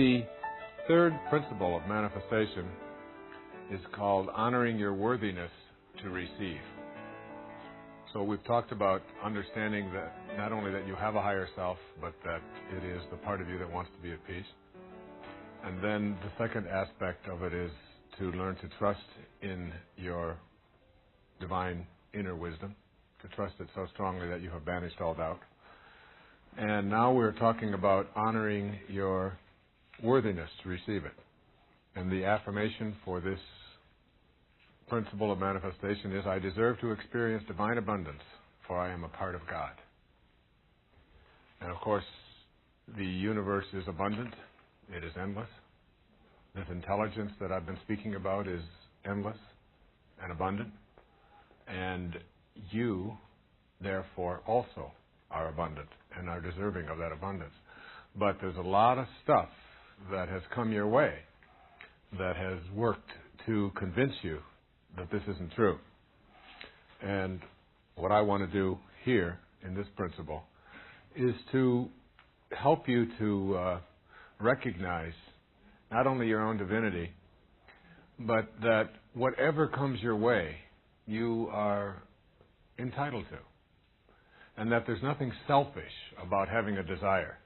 The third principle of manifestation is called honoring your worthiness to receive. So we've talked about understanding that not only that you have a higher self, but that it is the part of you that wants to be at peace. And then the second aspect of it is to learn to trust in your divine inner wisdom, to trust it so strongly that you have banished all doubt. And now we're talking about honoring your worthiness to receive it. And the affirmation for this principle of manifestation is, I deserve to experience divine abundance, for I am a part of God. And of course, the universe is abundant. It is endless. This intelligence that I've been speaking about is endless and abundant. And you, therefore, also are abundant and are deserving of that abundance. But there's a lot of stuff that has come your way that has worked to convince you that this isn't true. And what I want to do here in this principle is to help you to recognize not only your own divinity, but that whatever comes your way, you are entitled to. And that there's nothing selfish about having a desire.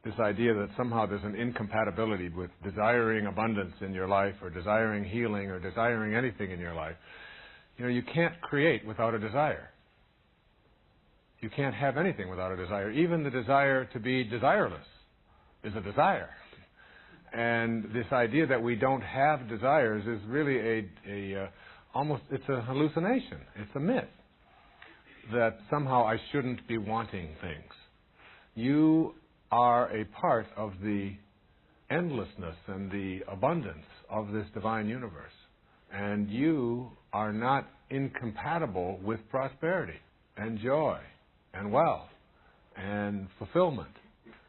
This idea that somehow there's an incompatibility with desiring abundance in your life, or desiring healing, or desiring anything in your life. You know, you can't create without a desire. You can't have anything without a desire. Even the desire to be desireless is a desire. And this idea that we don't have desires is really it's a hallucination. It's a myth that somehow I shouldn't be wanting things. You are a part of the endlessness and the abundance of this divine universe. And you are not incompatible with prosperity and joy and wealth and fulfillment.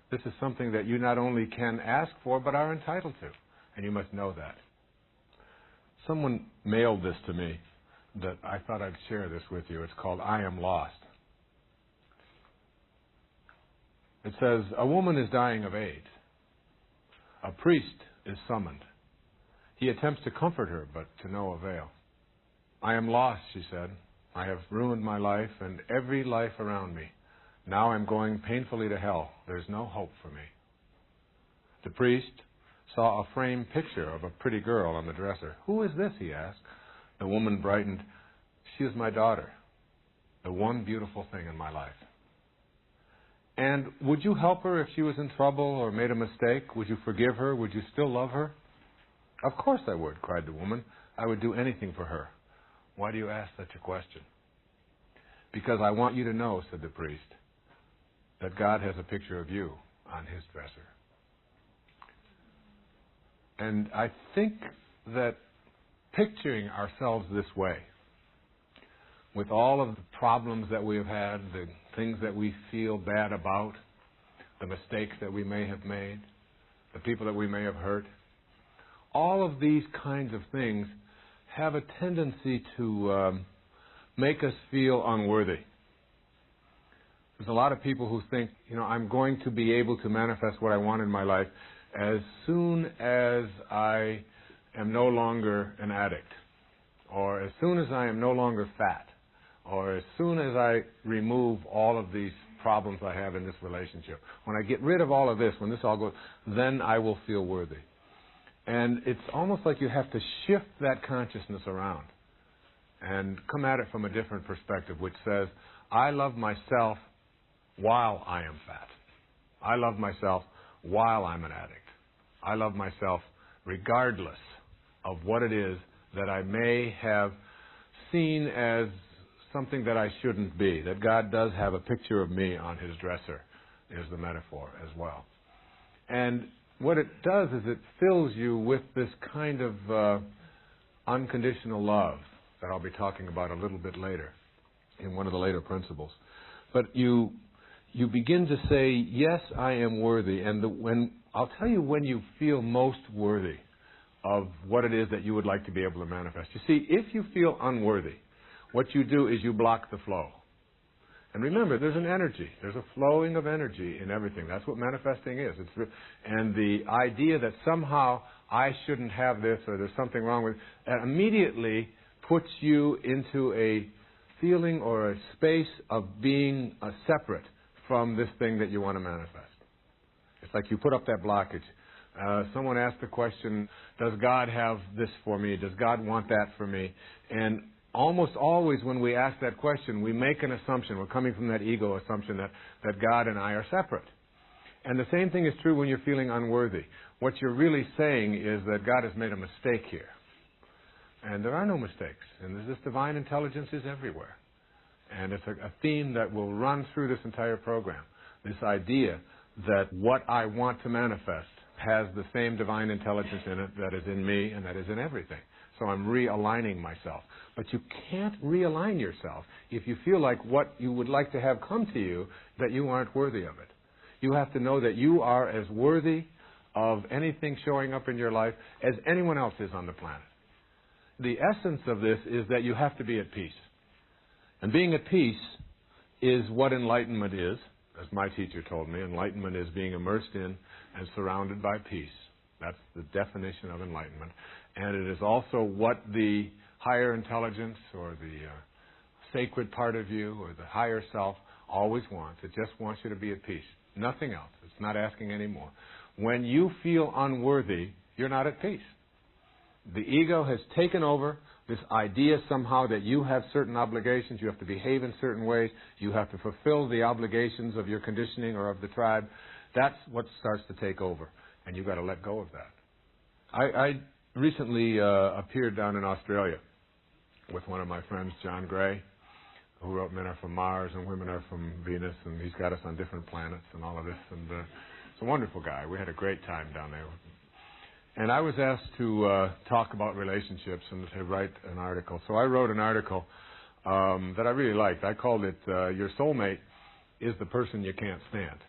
This is something that you not only can ask for, but are entitled to. And you must know that. Someone mailed this to me that I thought I'd share this with you. It's called I Am Lost. It says, a woman is dying of AIDS. A priest is summoned. He attempts to comfort her, but to no avail. I am lost, she said. I have ruined my life and every life around me. Now I'm going painfully to hell. There's no hope for me. The priest saw a framed picture of a pretty girl on the dresser. Who is this, he asked. The woman brightened. She is my daughter, the one beautiful thing in my life. And would you help her if she was in trouble or made a mistake? Would you forgive her? Would you still love her? Of course I would, cried the woman. I would do anything for her. Why do you ask such a question? Because I want you to know, said the priest, that God has a picture of you on his dresser. And I think that picturing ourselves this way, with all of the problems that we have had, the things that we feel bad about, the mistakes that we may have made, the people that we may have hurt, all of these kinds of things have a tendency to make us feel unworthy. There's a lot of people who think, I'm going to be able to manifest what I want in my life as soon as I am no longer an addict, or as soon as I am no longer fat, or as soon as I remove all of these problems I have in this relationship. When I get rid of all of this, when this all goes, then I will feel worthy. And it's almost like you have to shift that consciousness around and come at it from a different perspective, which says, I love myself while I am fat. I love myself while I'm an addict. I love myself regardless of what it is that I may have seen as something that I shouldn't be. That God does have a picture of me on his dresser, is the metaphor as well. And what it does is it fills you with this kind of unconditional love that I'll be talking about a little bit later in one of the later principles. But you begin to say, yes, I am worthy. And I'll tell you when you feel most worthy of what it is that you would like to be able to manifest. You see, if you feel unworthy, what you do is you block the flow. And remember, there's an energy. There's a flowing of energy in everything. That's what manifesting is. And the idea that somehow I shouldn't have this or there's something wrong with it immediately puts you into a feeling or a space of being separate from this thing that you want to manifest. It's like you put up that blockage. Someone asked the question, does God have this for me? Does God want that for me? And almost always when we ask that question, we make an assumption. We're coming from that ego assumption that God and I are separate. And the same thing is true when you're feeling unworthy. What you're really saying is that God has made a mistake here. And there are no mistakes. And this divine intelligence is everywhere. And it's a theme that will run through this entire program. This idea that what I want to manifest has the same divine intelligence in it that is in me and that is in everything. So I'm realigning myself. But you can't realign yourself if you feel like what you would like to have come to you, that you aren't worthy of it. You have to know that you are as worthy of anything showing up in your life as anyone else is on the planet. The essence of this is that you have to be at peace. And being at peace is what enlightenment is. As my teacher told me, enlightenment is being immersed in and surrounded by peace. That's the definition of enlightenment. And it is also what the higher intelligence or the sacred part of you or the higher self always wants. It just wants you to be at peace. Nothing else. It's not asking any more. When you feel unworthy, you're not at peace. The ego has taken over this idea somehow that you have certain obligations, you have to behave in certain ways, you have to fulfill the obligations of your conditioning or of the tribe. That's what starts to take over, and you've got to let go of that. I recently appeared down in Australia with one of my friends, John Gray, who wrote Men Are From Mars and Women Are From Venus, and he's got us on different planets and all of this, and it's a wonderful guy. We had a great time down there. And I was asked to talk about relationships and to write an article. So I wrote an article that I really liked. I called it, Your Soulmate is the Person You Can't Stand.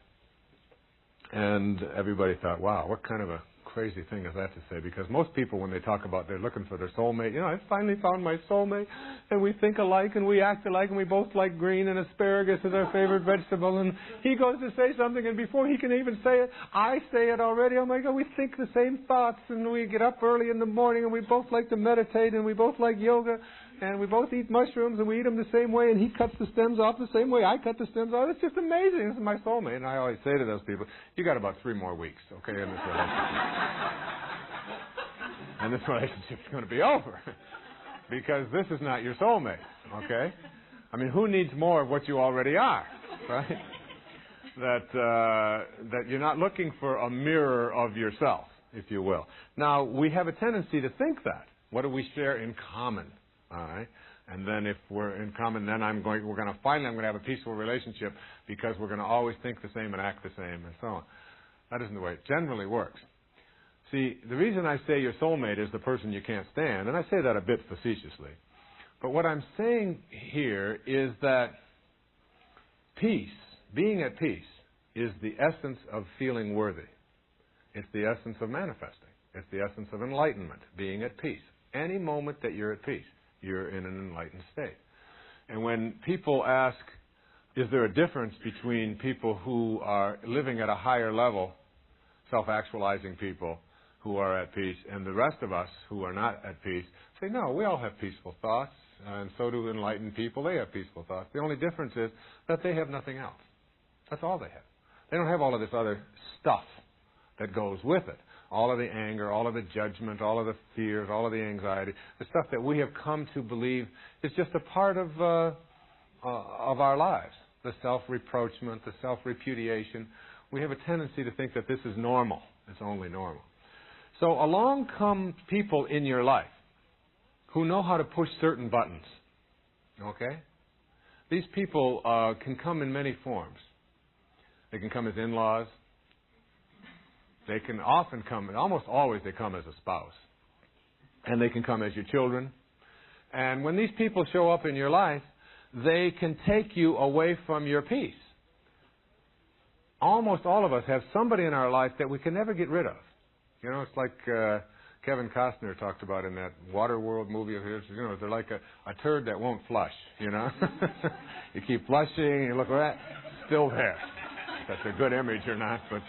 And everybody thought, wow, what kind of a crazy thing is that to say? Because most people, when they talk about they're looking for their soulmate, I finally found my soulmate, and we think alike, and we act alike, and we both like green, and asparagus is our favorite vegetable, and he goes to say something, and before he can even say it, I say it already. Oh my God, we think the same thoughts, and we get up early in the morning, and we both like to meditate, and we both like yoga, and we both eat mushrooms, and we eat them the same way, and he cuts the stems off the same way I cut the stems off. It's just amazing. This is my soulmate. And I always say to those people, you got about 3 more weeks, okay, in this relationship. And this relationship's going to be over. Because this is not your soulmate, okay? I mean, who needs more of what you already are, right? That you're not looking for a mirror of yourself, if you will. Now, we have a tendency to think that. What do we share in common? All right, and then if we're in common, then I'm going to have a peaceful relationship because we're going to always think the same and act the same and so on. That isn't the way it generally works. See, the reason I say your soulmate is the person you can't stand, and I say that a bit facetiously, but what I'm saying here is that peace, being at peace, is the essence of feeling worthy. It's the essence of manifesting. It's the essence of enlightenment, being at peace. Any moment that you're at peace, you're in an enlightened state. And when people ask, is there a difference between people who are living at a higher level, self-actualizing people who are at peace, and the rest of us who are not at peace, say, no, we all have peaceful thoughts, and so do enlightened people. They have peaceful thoughts. The only difference is that they have nothing else. That's all they have. They don't have all of this other stuff that goes with it. All of the anger, all of the judgment, all of the fears, all of the anxiety, the stuff that we have come to believe is just a part of our lives. The self-reproachment, the self-repudiation. We have a tendency to think that this is normal. It's only normal. So along come people in your life who know how to push certain buttons. Okay? These people can come in many forms. They can come as in-laws. They can often come, and almost always they come as a spouse. And they can come as your children. And when these people show up in your life, they can take you away from your peace. Almost all of us have somebody in our life that we can never get rid of. It's like Kevin Costner talked about in that Waterworld movie of his. You know, they're like a turd that won't flush, you know. You keep flushing, you look at that, still there. If that's a good image or not, but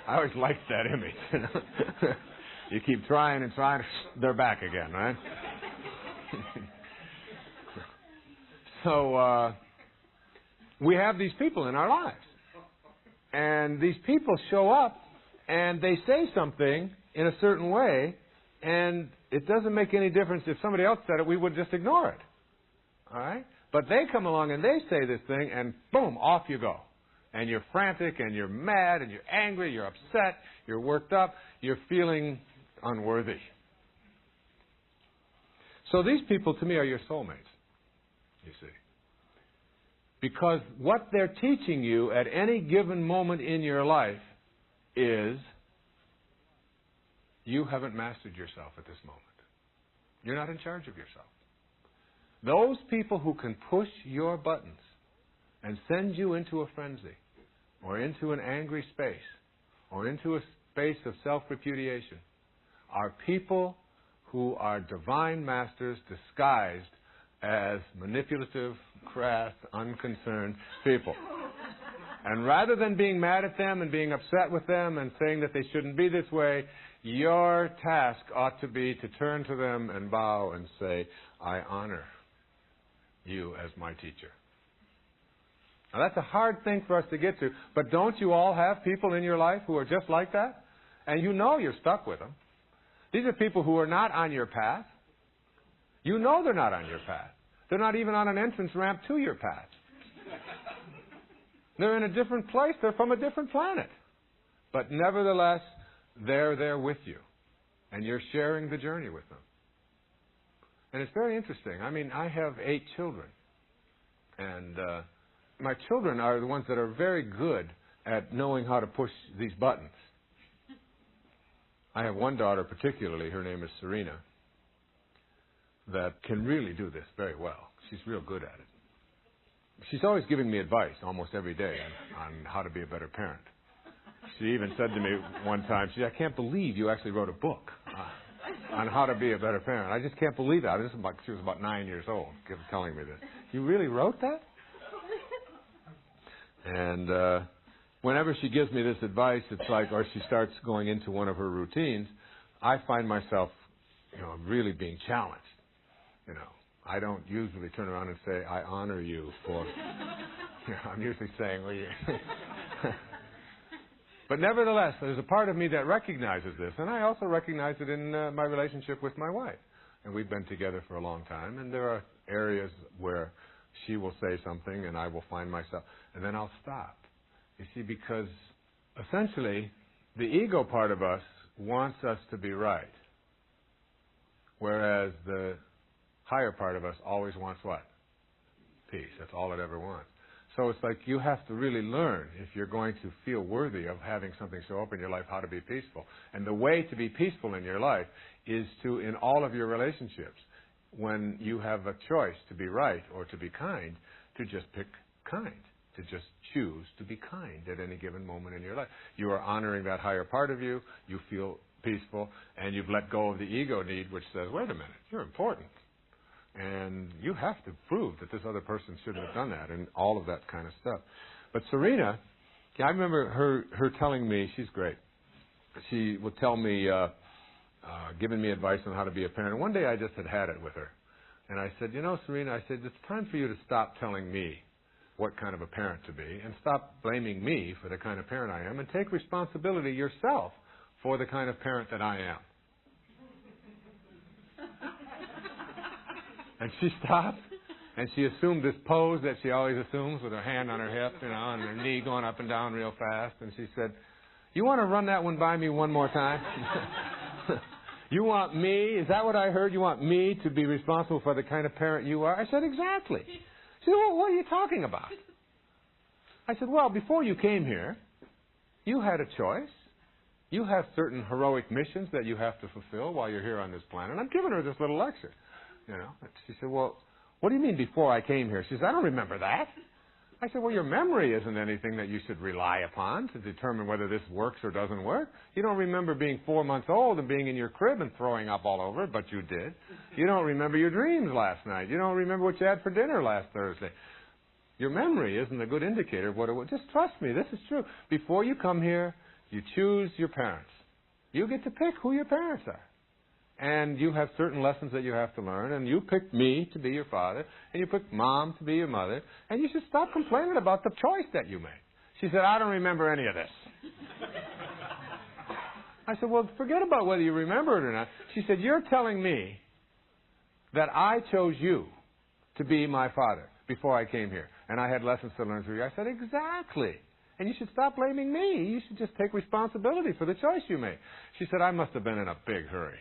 I always liked that image, you know. You keep trying and trying, they're back again, right? So we have these people in our lives. And these people show up and they say something in a certain way, and it doesn't make any difference if somebody else said it, we would just ignore it. All right? But they come along and they say this thing, and boom, off you go. And you're frantic, and you're mad, and you're angry, you're upset, you're worked up, you're feeling unworthy. So these people, to me, are your soulmates, you see. Because what they're teaching you at any given moment in your life is you haven't mastered yourself at this moment. You're not in charge of yourself. Those people who can push your buttons and send you into a frenzy or into an angry space or into a space of self-repudiation are people who are divine masters disguised as manipulative, crass, unconcerned people. And rather than being mad at them and being upset with them and saying that they shouldn't be this way, your task ought to be to turn to them and bow and say, I honor you as my teacher. Now that's a hard thing for us to get to, but don't you all have people in your life who are just like that? And you know you're stuck with them. These are people who are not on your path. You know they're not on your path. They're not even on an entrance ramp to your path. They're in a different place. They're from a different planet. But nevertheless, they're there with you. And you're sharing the journey with them. And it's very interesting. I mean, I have 8 children. And my children are the ones that are very good at knowing how to push these buttons. I have one daughter particularly, her name is Serena, that can really do this very well. She's real good at it. She's always giving me advice almost every day on how to be a better parent. She even said to me one time, I can't believe you actually wrote a book on how to be a better parent. I just can't believe that. She was about 9 years old telling me this. You really wrote that? And whenever she gives me this advice, it's like, or she starts going into one of her routines, I find myself, really being challenged. I don't usually turn around and say, I honor you for, I'm usually saying, well, But nevertheless, there's a part of me that recognizes this, and I also recognize it in my relationship with my wife. And we've been together for a long time, and there are areas where she will say something, and I will find myself, and then I'll stop. You see, because essentially, the ego part of us wants us to be right, whereas the higher part of us always wants what? Peace. That's all it ever wants. So it's like you have to really learn, if you're going to feel worthy of having something show up in your life, how to be peaceful. And the way to be peaceful in your life is to, in all of your relationships, when you have a choice to be right or to be kind, to just pick kind, to just choose to be kind at any given moment in your life. You are honoring that higher part of you, you feel peaceful, and you've let go of the ego need, which says, wait a minute, you're important. And you have to prove that this other person shouldn't have done that, and all of that kind of stuff. But Serena, I remember her telling me, she's great. She would tell me, giving me advice on how to be a parent. And one day I just had it with her. And I said, Serena, I said, it's time for you to stop telling me what kind of a parent to be and stop blaming me for the kind of parent I am and take responsibility yourself for the kind of parent that I am. And she stopped, and she assumed this pose that she always assumes with her hand on her hip, and her knee going up and down real fast. And she said, you want to run that one by me one more time? You want me, is that what I heard? You want me to be responsible for the kind of parent you are? I said, exactly. She said, well, what are you talking about? I said, well, before you came here, you had a choice. You have certain heroic missions that you have to fulfill while you're here on this planet. I'm giving her this little lecture. She said, well, what do you mean before I came here? She said, I don't remember that. I said, well, your memory isn't anything that you should rely upon to determine whether this works or doesn't work. You don't remember being 4 months old and being in your crib and throwing up all over it, but you did. You don't remember your dreams last night. You don't remember what you had for dinner last Thursday. Your memory isn't a good indicator of what it was. Just trust me, this is true. Before you come here, you choose your parents. You get to pick who your parents are. And you have certain lessons that you have to learn, and you picked me to be your father, and you picked Mom to be your mother, and you should stop complaining about the choice that you made. She said, I don't remember any of this. I said, well, forget about whether you remember it or not. She said, you're telling me that I chose you to be my father before I came here, and I had lessons to learn through you. I said, exactly. And you should stop blaming me. You should just take responsibility for the choice you made. She said, I must have been in a big hurry.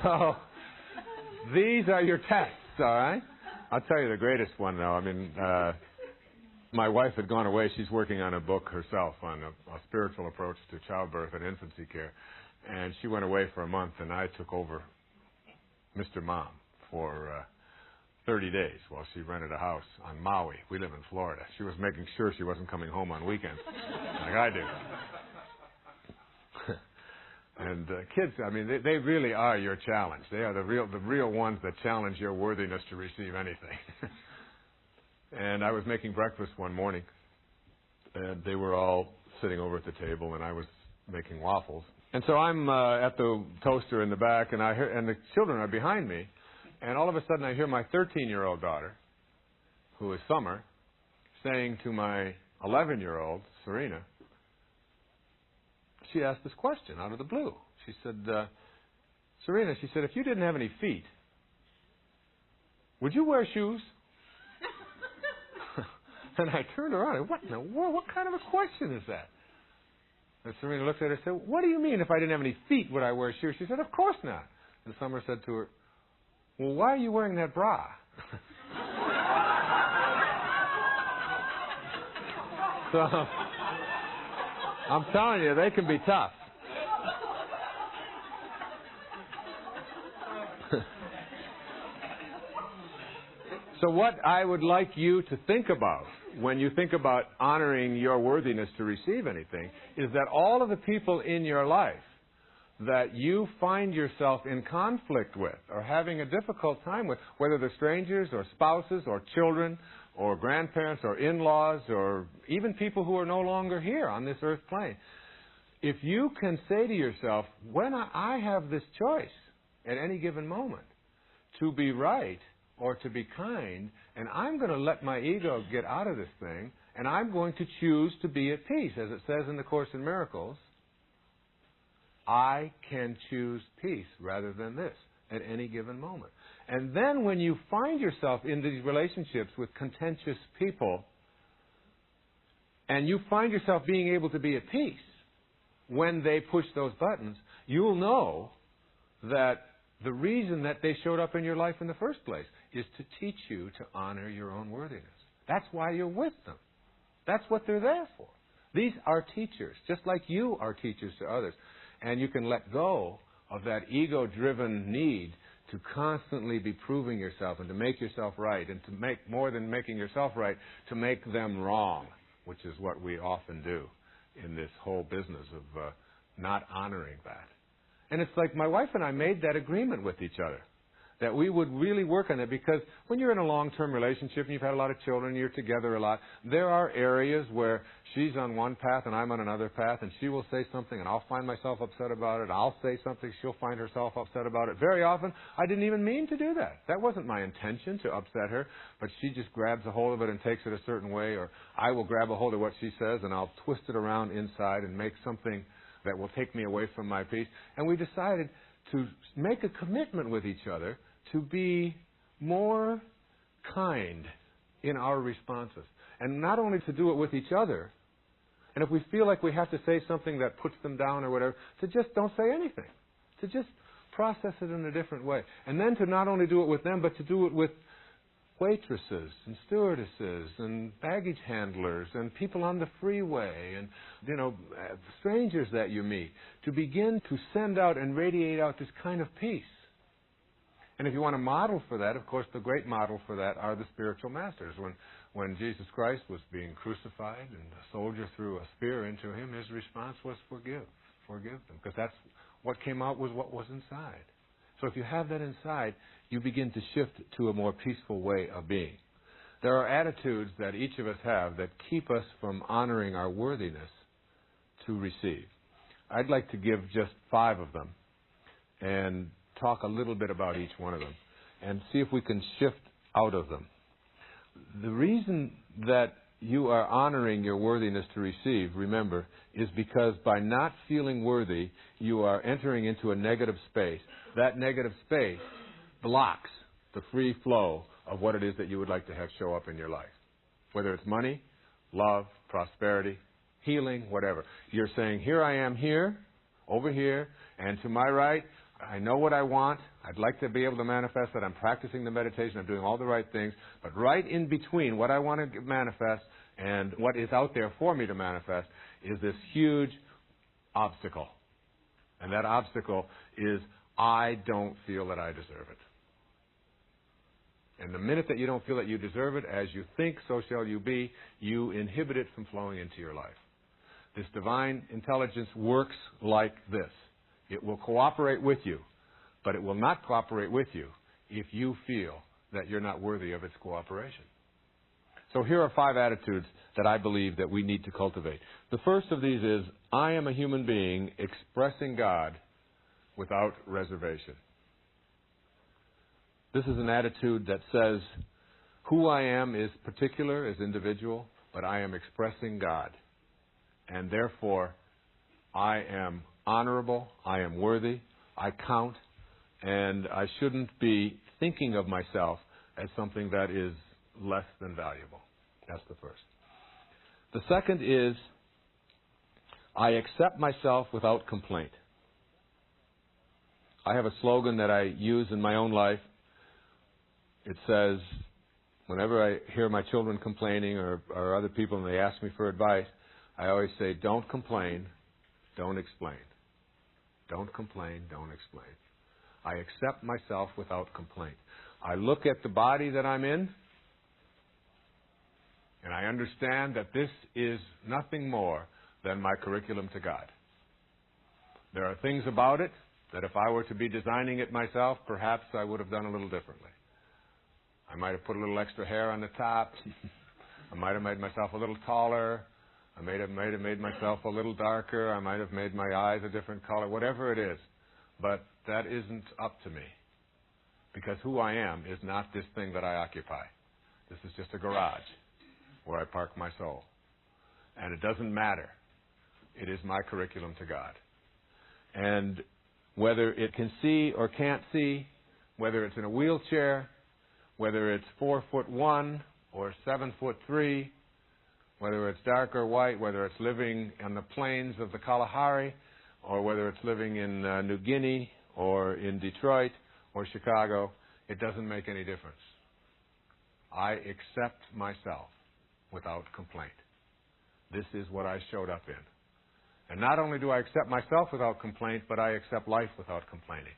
So, these are your tests, all right? I'll tell you the greatest one, though. I mean, my wife had gone away. She's working on a book herself on a spiritual approach to childbirth and infancy care. And she went away for a month, and I took over Mr. Mom for 30 days while she rented a house on Maui. We live in Florida. She was making sure she wasn't coming home on weekends like I do. And kids, I mean, they really are your challenge. They are the real ones that challenge your worthiness to receive anything. And I was making breakfast one morning, and they were all sitting over at the table, and I was making waffles. And so I'm at the toaster in the back, and the children are behind me. And all of a sudden I hear my 13-year-old daughter, who is Summer, saying to my 11-year-old, Serena, she asked this question out of the blue. She said, Serena, she said, if you didn't have any feet, would you wear shoes? And I turned around and, what in the world? What kind of a question is that? And Serena looked at her and said, what do you mean if I didn't have any feet, would I wear shoes? She said, of course not. And Summer said to her, well, why are you wearing that bra? So, I'm telling you, they can be tough. So what I would like you to think about when you think about honoring your worthiness to receive anything is that all of the people in your life that you find yourself in conflict with or having a difficult time with, whether they're strangers or spouses or children or grandparents or in-laws or even people who are no longer here on this earth plane, if you can say to yourself, when I have this choice at any given moment to be right or to be kind, and I'm going to let my ego get out of this thing, and I'm going to choose to be at peace, as it says in the Course in Miracles, I can choose peace rather than this at any given moment. And then when you find yourself in these relationships with contentious people, and you find yourself being able to be at peace when they push those buttons, you'll know that the reason that they showed up in your life in the first place is to teach you to honor your own worthiness. That's why you're with them. That's what they're there for. These are teachers, just like you are teachers to others. And you can let go of that ego-driven need to constantly be proving yourself and to make yourself right, and to make more than making yourself right, to make them wrong, which is what we often do in this whole business of not honoring that. And it's like my wife and I made that agreement with each other, that we would really work on it, because when you're in a long-term relationship and you've had a lot of children, you're together a lot, there are areas where she's on one path and I'm on another path, and she will say something and I'll find myself upset about it. I'll say something, she'll find herself upset about it. Very often, I didn't even mean to do that. That wasn't my intention, to upset her, but she just grabs a hold of it and takes it a certain way, or I will grab a hold of what she says and I'll twist it around inside and make something that will take me away from my peace. And we decided to make a commitment with each other to be more kind in our responses. And not only to do it with each other, and if we feel like we have to say something that puts them down or whatever, to just don't say anything. To just process it in a different way. And then to not only do it with them, but to do it with waitresses and stewardesses and baggage handlers and people on the freeway and, strangers that you meet. To begin to send out and radiate out this kind of peace And if you want to model for that, of course, the great model for that are the spiritual masters. When Jesus Christ was being crucified and a soldier threw a spear into him, his response was forgive them, because that's what came out was what was inside. So if you have that inside, you begin to shift to a more peaceful way of being. There are attitudes that each of us have that keep us from honoring our worthiness to receive. I'd like to give just 5 of them and talk a little bit about each one of them and see if we can shift out of them. The reason that you are honoring your worthiness to receive, remember, is because by not feeling worthy, you are entering into a negative space. That negative space blocks the free flow of what it is that you would like to have show up in your life. Whether it's money, love, prosperity, healing, whatever. You're saying, here I am here, over here, and to my right, I know what I want. I'd like to be able to manifest that. I'm practicing the meditation. I'm doing all the right things. But right in between what I want to manifest and what is out there for me to manifest is this huge obstacle. And that obstacle is, I don't feel that I deserve it. And the minute that you don't feel that you deserve it, as you think, so shall you be, you inhibit it from flowing into your life. This divine intelligence works like this. It will cooperate with you, but it will not cooperate with you if you feel that you're not worthy of its cooperation. So here are 5 attitudes that I believe that we need to cultivate. The first of these is, I am a human being expressing God without reservation. This is an attitude that says, who I am is particular, is individual, but I am expressing God. And therefore, I am honorable, I am worthy, I count, and I shouldn't be thinking of myself as something that is less than valuable. That's the first. The second is, I accept myself without complaint. I have a slogan that I use in my own life. It says, whenever I hear my children complaining or other people and they ask me for advice, I always say, don't complain, don't explain. Don't complain, don't explain. I accept myself without complaint. I look at the body that I'm in, and I understand that this is nothing more than my curriculum to God. There are things about it that if I were to be designing it myself, perhaps I would have done a little differently. I might have put a little extra hair on the top. I might have made myself a little taller. I might have made myself a little darker. I might have made my eyes a different color, whatever it is. But that isn't up to me. Because who I am is not this thing that I occupy. This is just a garage where I park my soul. And it doesn't matter. It is my curriculum to God. And whether it can see or can't see, whether it's in a wheelchair, whether it's 4'1" or 7'3", whether it's dark or white, whether it's living on the plains of the Kalahari, or whether it's living in New Guinea, or in Detroit, or Chicago, it doesn't make any difference. I accept myself without complaint. This is what I showed up in. And not only do I accept myself without complaint, but I accept life without complaining.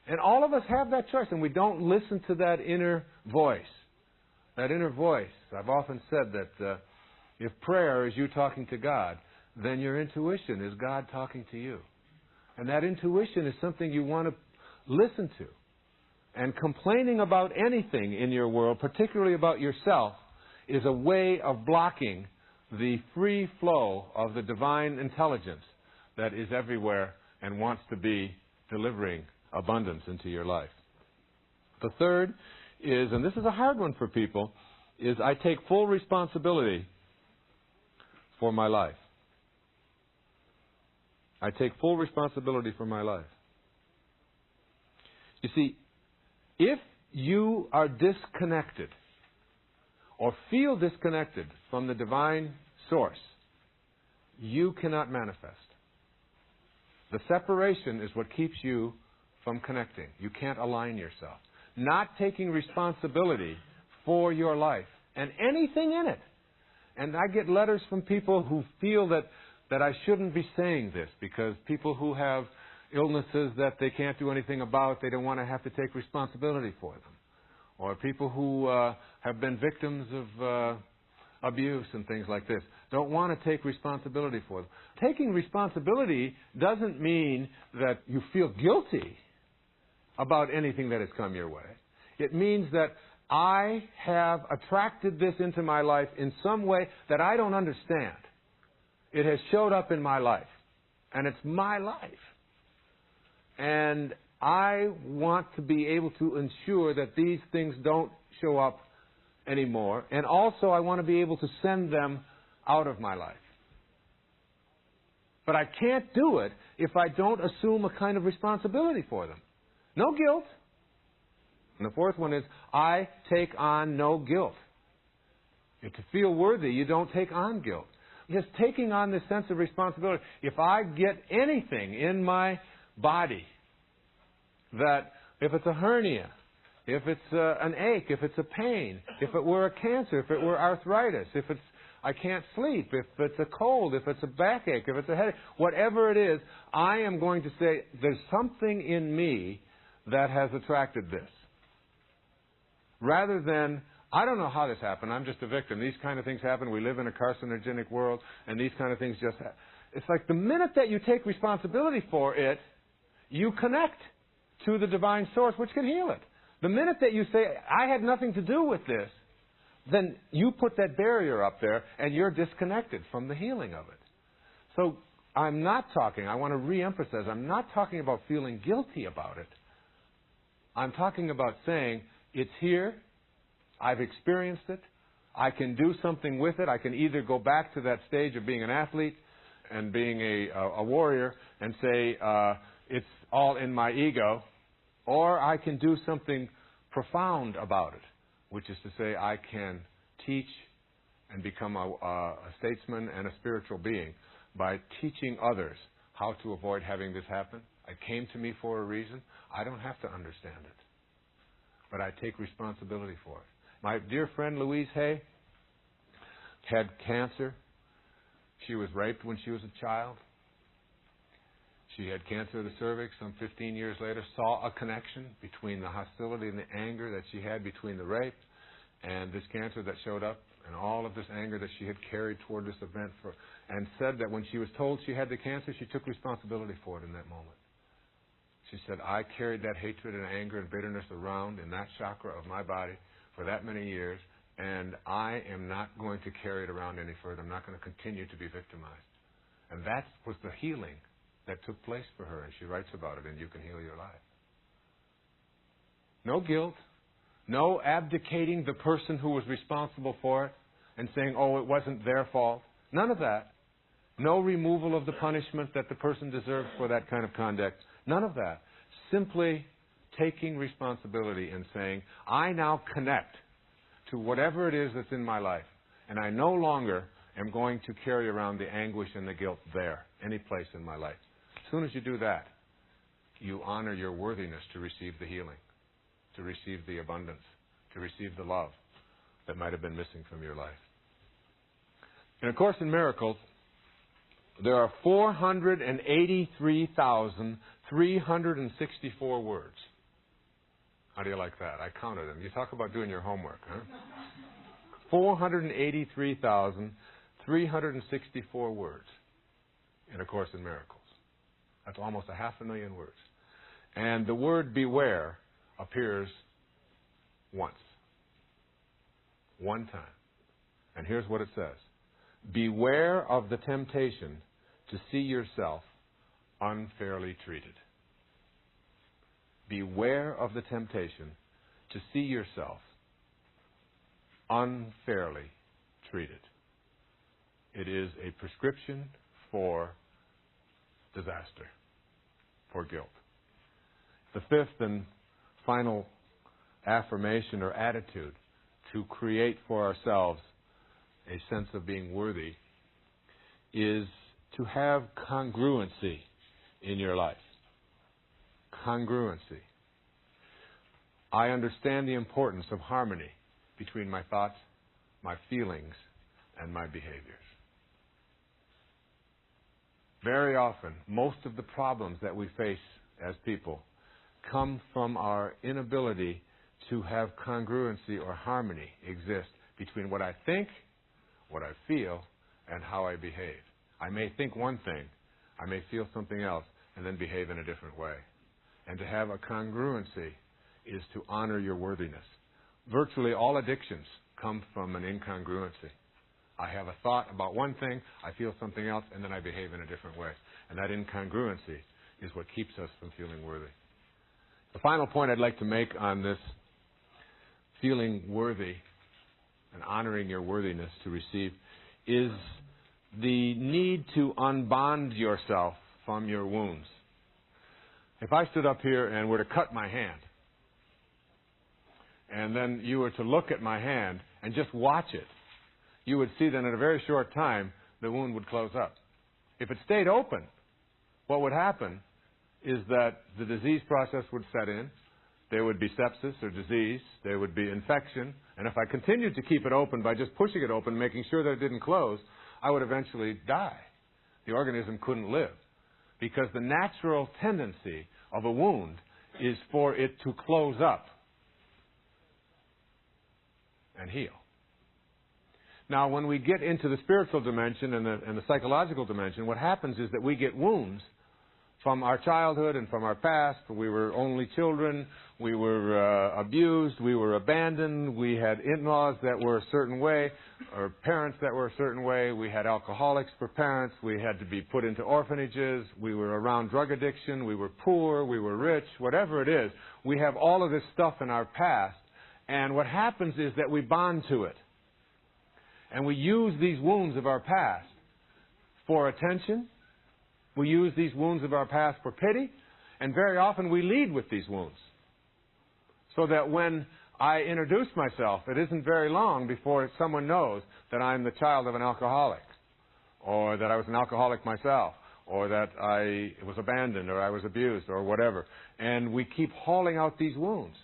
And all of us have that choice, and we don't listen to that inner voice. That inner voice. I've often said that if prayer is you talking to God, then your intuition is God talking to you. And that intuition is something you want to listen to. And complaining about anything in your world, particularly about yourself, is a way of blocking the free flow of the divine intelligence that is everywhere and wants to be delivering abundance into your life. The third is, and this is a hard one for people, is I take full responsibility for my life. I take full responsibility for my life. You see, if you are disconnected or feel disconnected from the divine source, you cannot manifest. The separation is what keeps you from connecting. You can't align yourself. Not taking responsibility for your life and anything in it. And I get letters from people who feel that I shouldn't be saying this because people who have illnesses that they can't do anything about. They don't want to have to take responsibility for them. Or people who have been victims of abuse and things like this don't want to take responsibility for them. Taking responsibility doesn't mean that you feel guilty about anything that has come your way. It means that I have attracted this into my life in some way that I don't understand. It has showed up in my life, and it's my life. And I want to be able to ensure that these things don't show up anymore. And also I want to be able to send them out of my life. But I can't do it if I don't assume a kind of responsibility for them. No guilt. And the fourth one is, I take on no guilt. If to feel worthy, you don't take on guilt. Just taking on this sense of responsibility. If I get anything in my body, that if it's a hernia, if it's an ache, if it's a pain, if it were a cancer, if it were arthritis, if it's I can't sleep, if it's a cold, if it's a backache, if it's a headache, whatever it is, I am going to say, there's something in me that has attracted this. Rather than, I don't know how this happened, I'm just a victim. These kind of things happen. We live in a carcinogenic world, and these kind of things just happen. It's like the minute that you take responsibility for it, you connect to the divine source, which can heal it. The minute that you say, I had nothing to do with this, then you put that barrier up there and you're disconnected from the healing of it. So I'm not talking, I want to reemphasize, I'm not talking about feeling guilty about it. I'm talking about saying, it's here, I've experienced it, I can do something with it. I can either go back to that stage of being an athlete and being a warrior and say, it's all in my ego, or I can do something profound about it, which is to say I can teach and become a statesman and a spiritual being by teaching others how to avoid having this happen. It came to me for a reason. I don't have to understand it, but I take responsibility for it. My dear friend Louise Hay had cancer. She was raped when she was a child. She had cancer of the cervix some 15 years later, saw a connection between the hostility and the anger that she had between the rape and this cancer that showed up and all of this anger that she had carried toward this event, and said that when she was told she had the cancer, she took responsibility for it in that moment. She said, I carried that hatred and anger and bitterness around in that chakra of my body for that many years, and I am not going to carry it around any further. I'm not going to continue to be victimized. And that was the healing that took place for her, and she writes about it, and You Can Heal Your Life. No guilt, no abdicating the person who was responsible for it and saying, oh, it wasn't their fault. None of that. No removal of the punishment that the person deserves for that kind of conduct. None of that. Simply taking responsibility and saying, I now connect to whatever it is that's in my life, and I no longer am going to carry around the anguish and the guilt there, any place in my life. As soon as you do that, you honor your worthiness to receive the healing, to receive the abundance, to receive the love that might have been missing from your life. In A Course in Miracles, there are 483,364 words. How do you like that? I counted them. You talk about doing your homework, huh? 483,364 words in A Course in Miracles. That's almost 500,000 words. And the word beware appears once. One time. And here's what it says. Beware of the temptation to see yourself unfairly treated. Beware of the temptation to see yourself unfairly treated. It is a prescription for disaster, for guilt. The fifth and final affirmation or attitude to create for ourselves a sense of being worthy is to have congruency in your life. Congruency. I understand the importance of harmony between my thoughts, my feelings, and my behaviors. Very often, most of the problems that we face as people come from our inability to have congruency or harmony exist between what I think, what I feel, and how I behave. I may think one thing, I may feel something else, and then behave in a different way. And to have a congruency is to honor your worthiness. Virtually all addictions come from an incongruency. I have a thought about one thing, I feel something else, and then I behave in a different way. And that incongruency is what keeps us from feeling worthy. The final point I'd like to make on this feeling worthy and honoring your worthiness to receive is the need to unbond yourself from your wounds. If I stood up here and were to cut my hand, and then you were to look at my hand and just watch it, you would see that in a very short time, the wound would close up. If it stayed open, what would happen is that the disease process would set in. There would be sepsis or disease. There would be infection. And if I continued to keep it open by just pushing it open, making sure that it didn't close, I would eventually die. The organism couldn't live. Because the natural tendency of a wound is for it to close up and heal. Now, when we get into the spiritual dimension and the psychological dimension, what happens is that we get wounds from our childhood and from our past. We were only children. We were abused. We were abandoned. We had in-laws that were a certain way, or parents that were a certain way. We had alcoholics for parents. We had to be put into orphanages. We were around drug addiction. We were poor. We were rich. Whatever it is, we have all of this stuff in our past. And what happens is that we bond to it. And we use these wounds of our past for attention. We use these wounds of our past for pity. And very often we lead with these wounds. So that when I introduce myself, it isn't very long before someone knows that I'm the child of an alcoholic, or that I was an alcoholic myself, or that I was abandoned, or I was abused, or whatever. And we keep hauling out these wounds.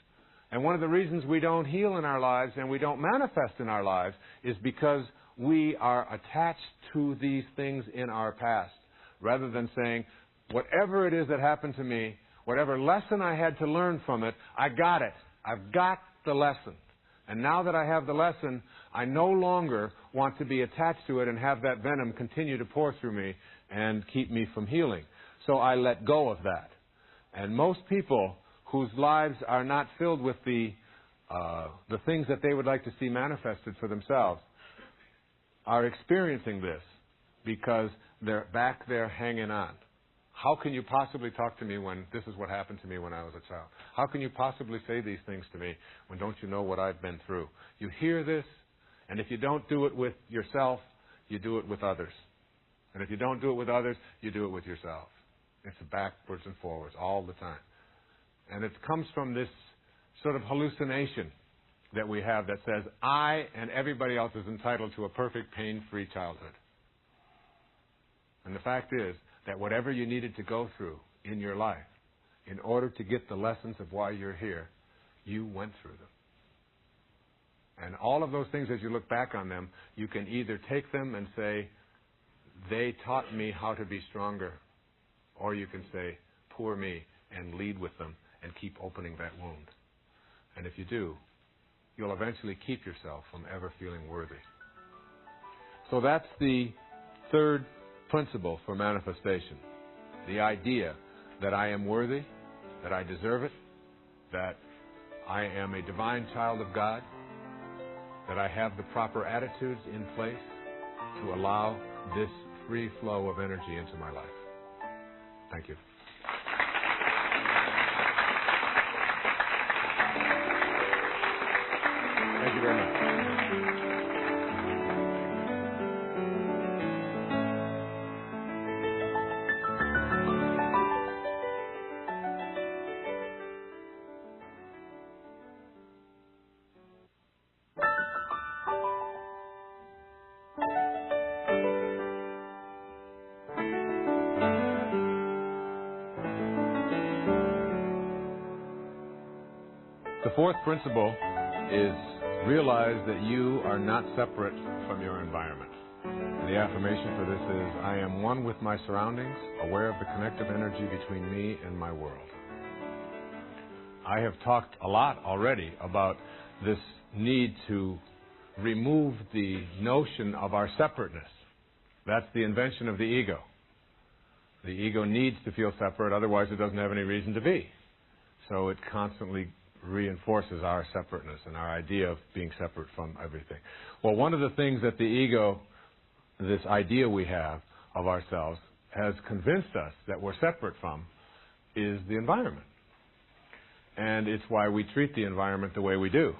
And one of the reasons we don't heal in our lives and we don't manifest in our lives is because we are attached to these things in our past. Rather than saying, whatever it is that happened to me, whatever lesson I had to learn from it, I got it. I've got the lesson. And now that I have the lesson, I no longer want to be attached to it and have that venom continue to pour through me and keep me from healing. So I let go of that. And most people whose lives are not filled with the things that they would like to see manifested for themselves are experiencing this because they're back there hanging on. How can you possibly talk to me when this is what happened to me when I was a child? How can you possibly say these things to me when don't you know what I've been through? You hear this, and if you don't do it with yourself, you do it with others. And if you don't do it with others, you do it with yourself. It's backwards and forwards all the time. And it comes from this sort of hallucination that we have that says, I and everybody else is entitled to a perfect pain-free childhood. And the fact is that whatever you needed to go through in your life in order to get the lessons of why you're here, you went through them. And all of those things, as you look back on them, you can either take them and say, they taught me how to be stronger, or you can say, poor me, and lead with them and keep opening that wound. And if you do, you'll eventually keep yourself from ever feeling worthy. So that's the third principle for manifestation. The idea that I am worthy, that I deserve it, that I am a divine child of God, that I have the proper attitudes in place to allow this free flow of energy into my life. Thank you. Thank you very much. The fourth principle is realize that you are not separate from your environment. And the affirmation for this is, I am one with my surroundings, aware of the connective energy between me and my world. I have talked a lot already about this need to remove the notion of our separateness. That's the invention of the ego. The ego needs to feel separate, otherwise it doesn't have any reason to be. So it constantly reinforces our separateness and our idea of being separate from everything. Well, one of the things that the ego, this idea we have of ourselves, has convinced us that we're separate from is the environment. And it's why we treat the environment the way we do.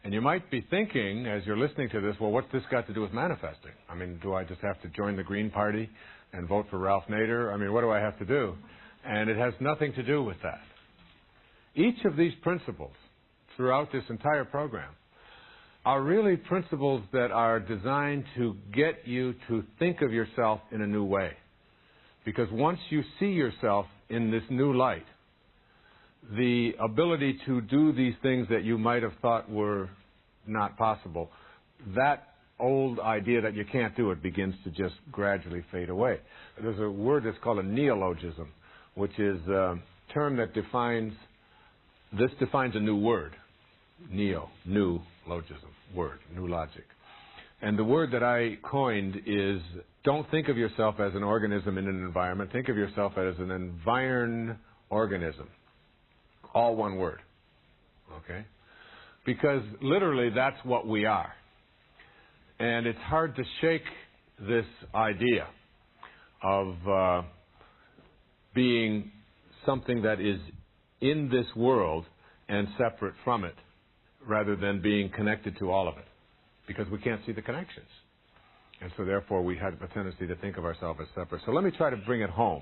And you might be thinking, as you're listening to this, well, what's this got to do with manifesting? I mean, do I just have to join the Green Party and vote for Ralph Nader? I mean, what do I have to do? And it has nothing to do with that. Each of these principles throughout this entire program are really principles that are designed to get you to think of yourself in a new way. Because once you see yourself in this new light, the ability to do these things that you might have thought were not possible, that old idea that you can't do it begins to just gradually fade away. There's a word that's called a neologism, which is a term that defines a new word. Neo, new logism, word, new logic. And the word that I coined is, don't think of yourself as an organism in an environment. Think of yourself as an environ-organism. All one word. Okay? Because literally that's what we are. And it's hard to shake this idea of being something that is in this world and separate from it, rather than being connected to all of it, because we can't see the connections. And so therefore we have a tendency to think of ourselves as separate. So let me try to bring it home.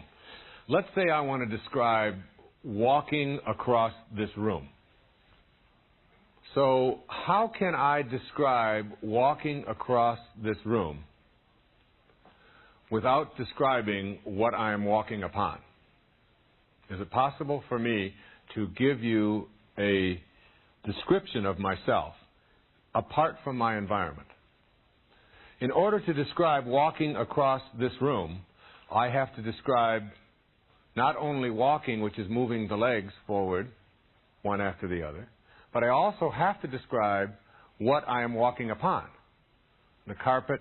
Let's say I want to describe walking across this room. So how can I describe walking across this room without describing what I am walking upon? Is it possible for me to give you a description of myself apart from my environment? In order to describe walking across this room, I have to describe not only walking, which is moving the legs forward, one after the other, but I also have to describe what I am walking upon. The carpet,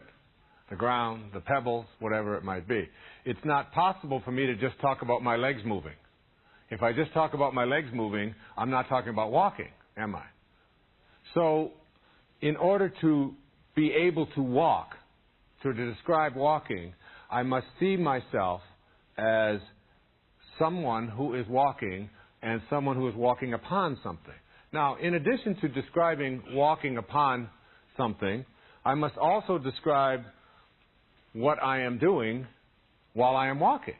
the ground, the pebbles, whatever it might be. It's not possible for me to just talk about my legs moving. If I just talk about my legs moving, I'm not talking about walking, am I? So, in order to be able to walk, to describe walking, I must see myself as someone who is walking and someone who is walking upon something. Now, in addition to describing walking upon something, I must also describe what I am doing while I am walking.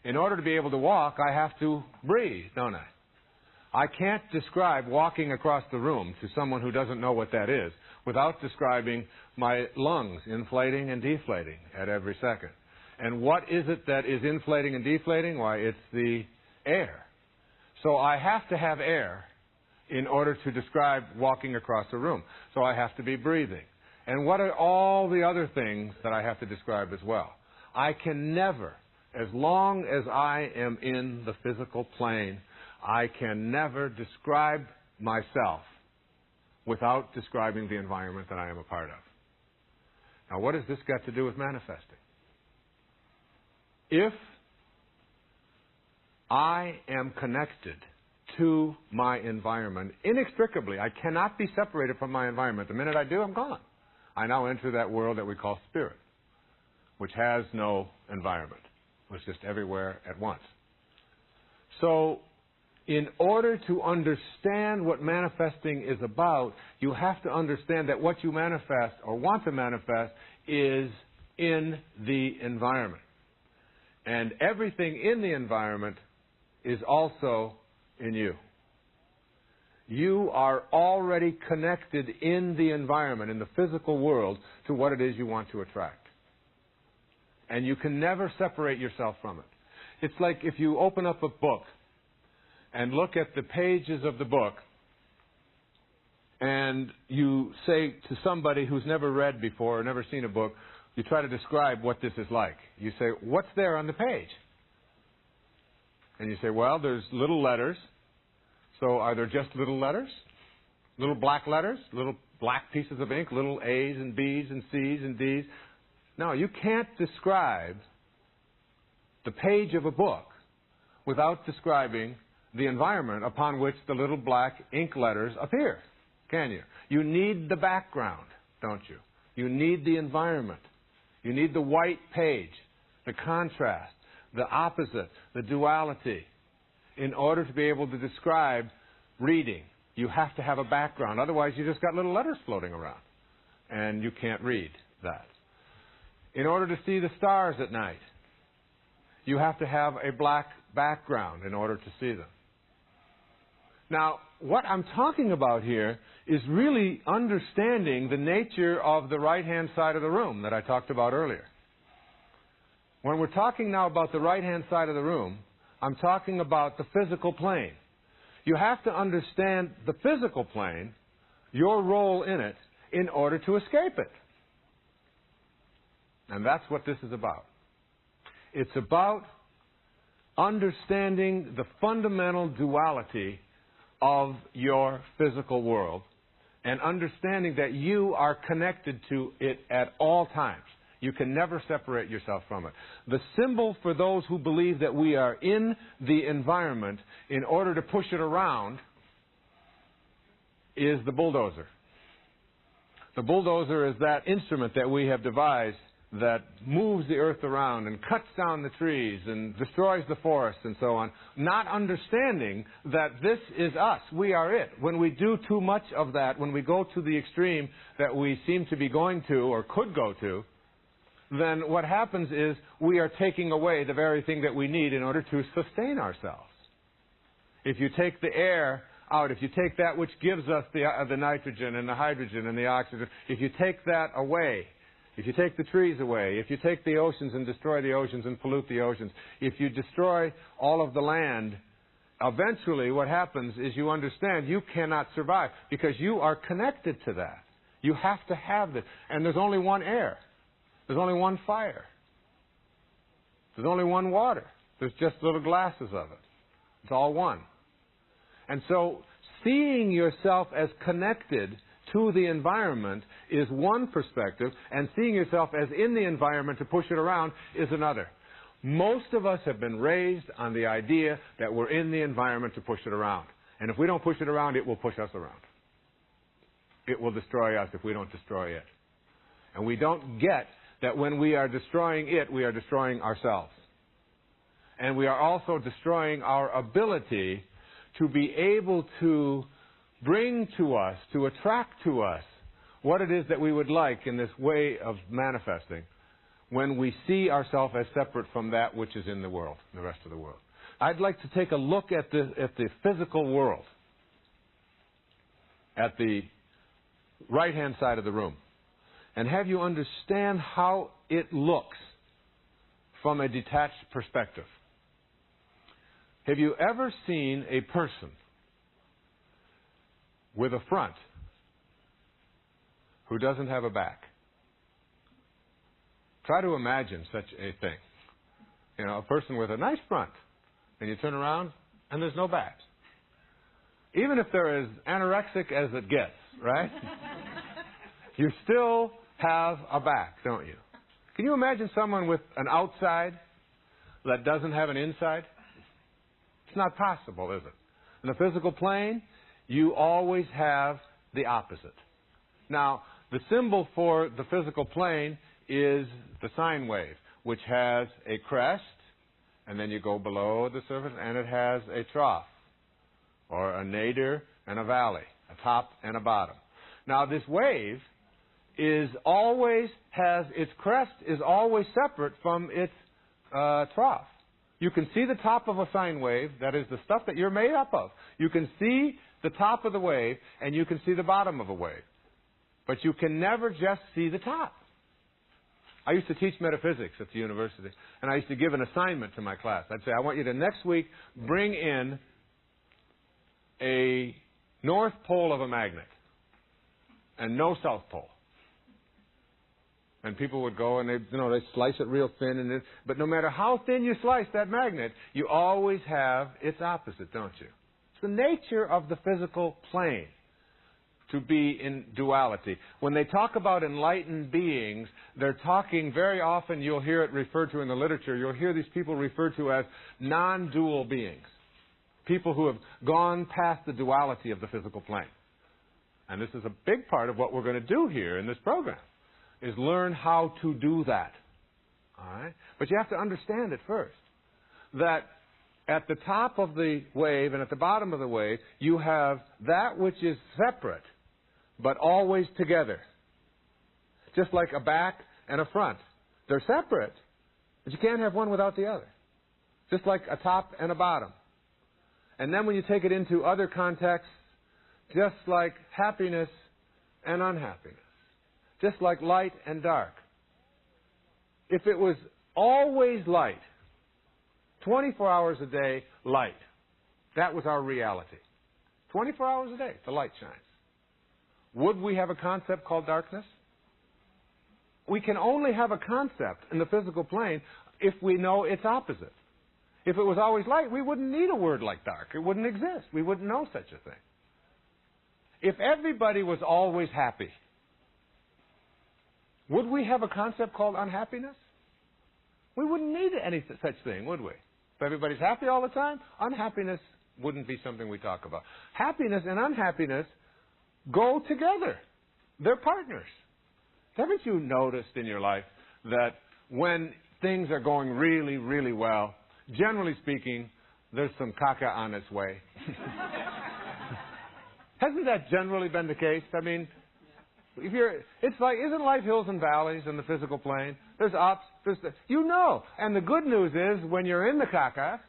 In order to be able to walk, I have to breathe, don't I? I can't describe walking across the room to someone who doesn't know what that is without describing my lungs inflating and deflating at every second. And what is it that is inflating and deflating? Why, it's the air. So I have to have air in order to describe walking across a room. So I have to be breathing. And what are all the other things that I have to describe as well? I can never, as long as I am in the physical plane, I can never describe myself without describing the environment that I am a part of. Now, what has this got to do with manifesting? If I am connected to my environment inextricably, I cannot be separated from my environment. The minute I do, I'm gone. I now enter that world that we call spirit, which has no environment. It's just everywhere at once. So, in order to understand what manifesting is about, you have to understand that what you manifest or want to manifest is in the environment. And everything in the environment is also in you. You are already connected in the environment, in the physical world, to what it is you want to attract. And you can never separate yourself from it. It's like if you open up a book and look at the pages of the book, and you say to somebody who's never read before or never seen a book, you try to describe what this is like. You say, what's there on the page? And you say, well, there's little letters. So are there just little letters? Little black letters? Little black pieces of ink? Little A's and B's and C's and D's? No, you can't describe the page of a book without describing the environment upon which the little black ink letters appear, can you? You need the background, don't you? You need the environment. You need the white page, the contrast, the opposite, the duality. In order to be able to describe reading, you have to have a background. Otherwise, you just got little letters floating around, and you can't read that. In order to see the stars at night, you have to have a black background in order to see them. Now, what I'm talking about here is really understanding the nature of the right-hand side of the room that I talked about earlier. When we're talking now about the right-hand side of the room, I'm talking about the physical plane. You have to understand the physical plane, your role in it, in order to escape it. And that's what this is about. It's about understanding the fundamental duality of your physical world and understanding that you are connected to it at all times. You can never separate yourself from it. The symbol for those who believe that we are in the environment in order to push it around is the bulldozer. The bulldozer is that instrument that we have devised that moves the earth around and cuts down the trees and destroys the forests and so on, not understanding that this is us. We are it. When we do too much of that, when we go to the extreme that we seem to be going to or could go to, then what happens is we are taking away the very thing that we need in order to sustain ourselves. If you take the air out, if you take that which gives us the nitrogen and the hydrogen and the oxygen, if you take that away, if you take the trees away, if you take the oceans and destroy the oceans and pollute the oceans, if you destroy all of the land, eventually what happens is you understand you cannot survive because you are connected to that. You have to have this. And there's only one air. There's only one fire. There's only one water. There's just little glasses of it. It's all one. And so seeing yourself as connected to the environment is one perspective, and seeing yourself as in the environment to push it around is another. Most of us have been raised on the idea that we're in the environment to push it around. And if we don't push it around, it will push us around. It will destroy us if we don't destroy it. And we don't get that when we are destroying it, we are destroying ourselves. And we are also destroying our ability to be able to bring to us, to attract to us, what it is that we would like in this way of manifesting when we see ourselves as separate from that which is in the world, the rest of the world. I'd like to take a look at the physical world, at the right-hand side of the room, and have you understand how it looks from a detached perspective. Have you ever seen a person with a front who doesn't have a back? Try to imagine such a thing. You know, a person with a nice front, and you turn around and there's no back. Even if they're as anorexic as it gets, right? You still have a back, don't you? Can you imagine someone with an outside that doesn't have an inside? It's not possible, is it? In the physical plane, you always have the opposite. Now, the symbol for the physical plane is the sine wave, which has a crest, and then you go below the surface, and it has a trough, or a nadir and a valley, a top and a bottom. Now, this wave its crest is always separate from its trough. You can see the top of a sine wave, that is the stuff that you're made up of. You can see the top of the wave, and you can see the bottom of a wave. But you can never just see the top. I used to teach metaphysics at the university, and I used to give an assignment to my class. I'd say, I want you to next week bring in a north pole of a magnet and no south pole. And people would go and they slice it real thin. But no matter how thin you slice that magnet, you always have its opposite, don't you? It's the nature of the physical plane to be in duality. When they talk about enlightened beings, they're talking very often, you'll hear it referred to in the literature, you'll hear these people referred to as non-dual beings. People who have gone past the duality of the physical plane. And this is a big part of what we're going to do here in this program, is learn how to do that. All right? But you have to understand it first, that at the top of the wave and at the bottom of the wave, you have that which is separate, but always together. Just like a back and a front. They're separate, but you can't have one without the other. Just like a top and a bottom. And then when you take it into other contexts, just like happiness and unhappiness. Just like light and dark. If it was always light, 24 hours a day, light, that was our reality. 24 hours a day, the light shines. Would we have a concept called darkness? We can only have a concept in the physical plane if we know its opposite. If it was always light, we wouldn't need a word like dark. It wouldn't exist. We wouldn't know such a thing. If everybody was always happy, would we have a concept called unhappiness? We wouldn't need any such thing, would we? If everybody's happy all the time, unhappiness wouldn't be something we talk about. Happiness and unhappiness go together. They're partners. Haven't you noticed in your life that when things are going really, really well, generally speaking, there's some caca on its way? Hasn't that generally been the case? I mean, it's like, isn't life hills and valleys in the physical plane? There's ups, and the good news is when you're in the caca,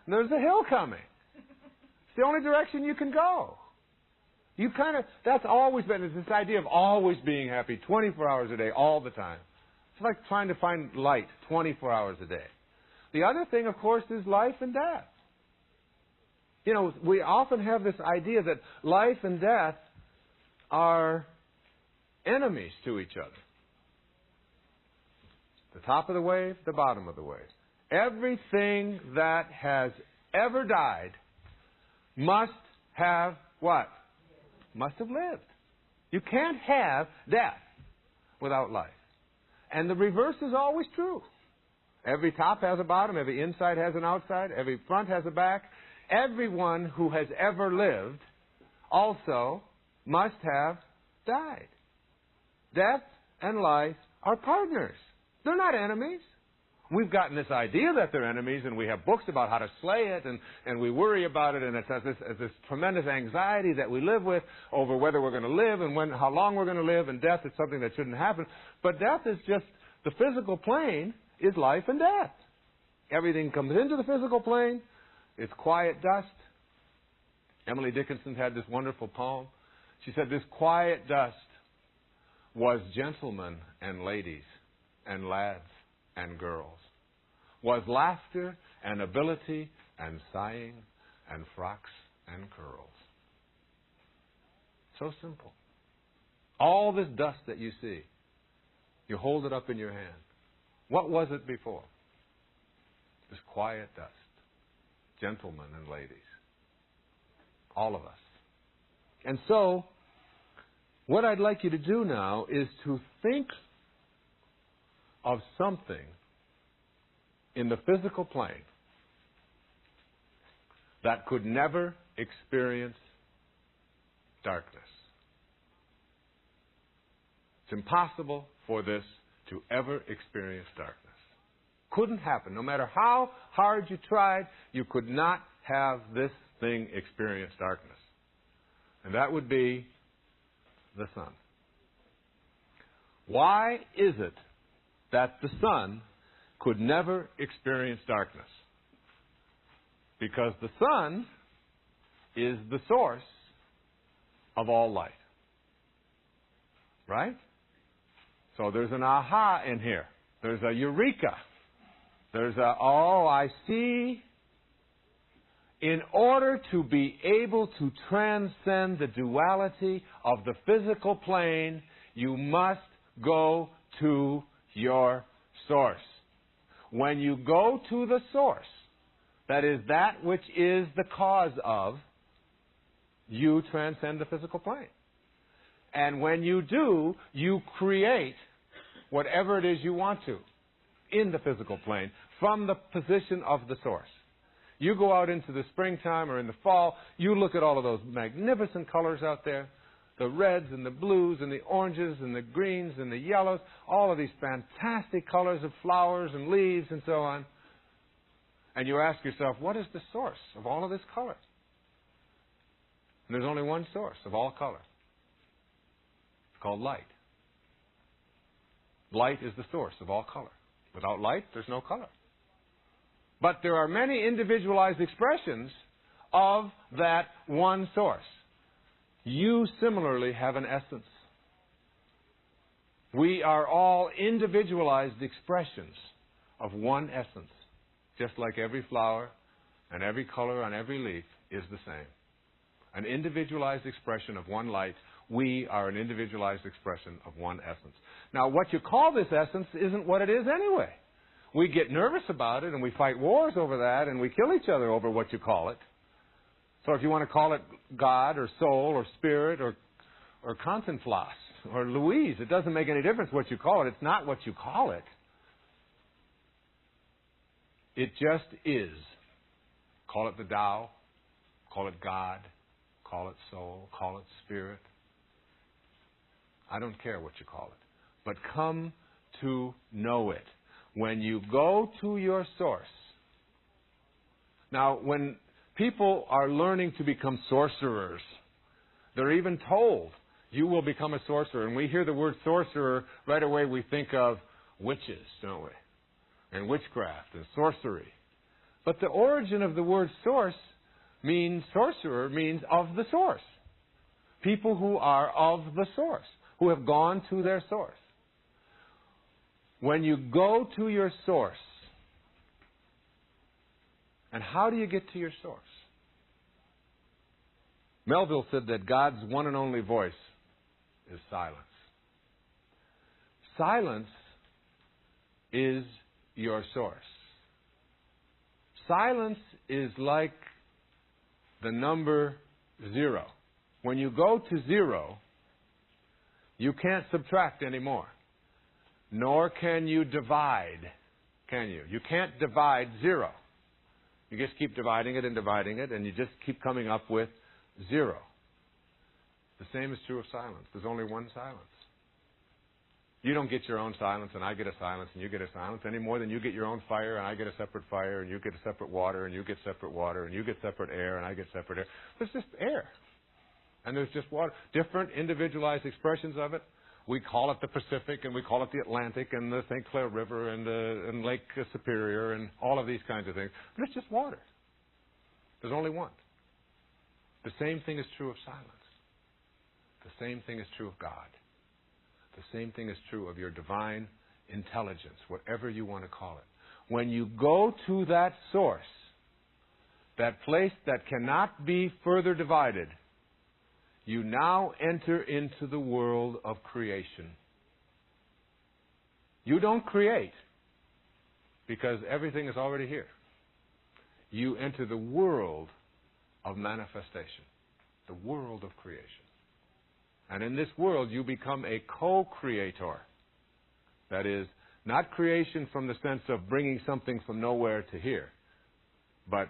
there's a hill coming. It's the only direction you can go. That's always been, it's this idea of always being happy, 24 hours a day, all the time. It's like trying to find light 24 hours a day. The other thing, of course, is life and death. We often have this idea that life and death are enemies to each other. The top of the wave, the bottom of the wave. Everything that has ever died must have what? Must have lived. You can't have death without life. And the reverse is always true. Every top has a bottom, every inside has an outside, every front has a back. Everyone who has ever lived also must have died. Death and life are partners. They're not enemies. We've gotten this idea that they're enemies, and we have books about how to slay it, and we worry about it, and it's this tremendous anxiety that we live with over whether we're going to live and how long we're going to live, and death is something that shouldn't happen. But death is just, the physical plane is life and death. Everything comes into the physical plane. It's quiet dust. Emily Dickinson had this wonderful poem. She said, this quiet dust was gentlemen and ladies and lads and girls, was laughter and ability and sighing and frocks and curls. So simple. All this dust that you see, you hold it up in your hand. What was it before? This quiet dust. Gentlemen and ladies. All of us. And so, what I'd like you to do now is to think of something in the physical plane that could never experience darkness. It's impossible for this to ever experience darkness. Couldn't happen. No matter how hard you tried, you could not have this thing experience darkness. And that would be the sun. Why is it that the sun could never experience darkness? Because the sun is the source of all light. Right? So there's an aha in here. There's a eureka. There's a, oh, I see. In order to be able to transcend the duality of the physical plane, you must go to your source. When you go to the source, that is that which is the cause of, you transcend the physical plane. And when you do, you create whatever it is you want to in the physical plane from the position of the source. You go out into the springtime or in the fall, you look at all of those magnificent colors out there, the reds and the blues and the oranges and the greens and the yellows, all of these fantastic colors of flowers and leaves and so on. And you ask yourself, what is the source of all of this color? And there's only one source of all color. It's called light. Light is the source of all color. Without light, there's no color. But there are many individualized expressions of that one source. You similarly have an essence. We are all individualized expressions of one essence. Just like every flower and every color on every leaf is the same. An individualized expression of one light. We are an individualized expression of one essence. Now, what you call this essence isn't what it is anyway. We get nervous about it and we fight wars over that and we kill each other over what you call it. So if you want to call it God or soul or spirit or contemplast or Louise, it doesn't make any difference what you call it. It's not what you call it. It just is. Call it the Tao, call it God, call it soul, call it spirit. I don't care what you call it. But come to know it. When you go to your source. Now, when people are learning to become sorcerers, they're even told, you will become a sorcerer. And we hear the word sorcerer, right away we think of witches, don't we? And witchcraft and sorcery. But the origin of the word source means, sorcerer means of the source. People who are of the source, who have gone to their source. When you go to your source, and how do you get to your source? Melville said that God's one and only voice is silence. Silence is your source. Silence is like the number 0. When you go to 0, you can't subtract anymore. Nor can you divide, can you? You can't divide 0. You just keep dividing it, and you just keep coming up with 0. The same is true of silence. There's only one silence. You don't get your own silence, and I get a silence, and you get a silence, any more than you get your own fire, and I get a separate fire, and you get a separate water, and you get separate water, and you get separate air, and I get separate air. There's just air. And there's just water. Different individualized expressions of it. We call it the Pacific, and we call it the Atlantic, and the St. Clair River, and Lake Superior, and all of these kinds of things. But it's just water. There's only one. The same thing is true of silence. The same thing is true of God. The same thing is true of your divine intelligence, whatever you want to call it. When you go to that source, that place that cannot be further divided, you now enter into the world of creation. You don't create because everything is already here. You enter the world of manifestation, the world of creation. And in this world, you become a co-creator. That is, not creation from the sense of bringing something from nowhere to here, but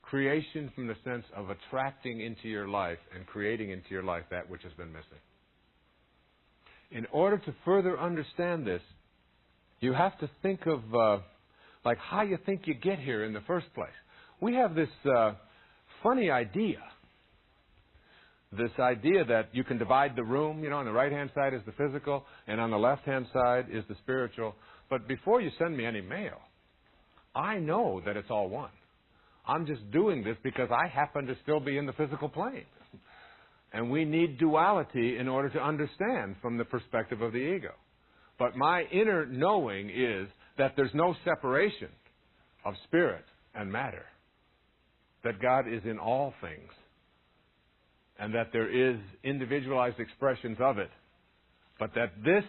creation from the sense of attracting into your life and creating into your life that which has been missing. In order to further understand this, you have to think of like how you think you get here in the first place. We have this funny idea. This idea that you can divide the room, on the right-hand side is the physical, and on the left-hand side is the spiritual. But before you send me any mail, I know that it's all one. I'm just doing this because I happen to still be in the physical plane. And we need duality in order to understand from the perspective of the ego. But my inner knowing is that there's no separation of spirit and matter. That God is in all things. And that there is individualized expressions of it. But that this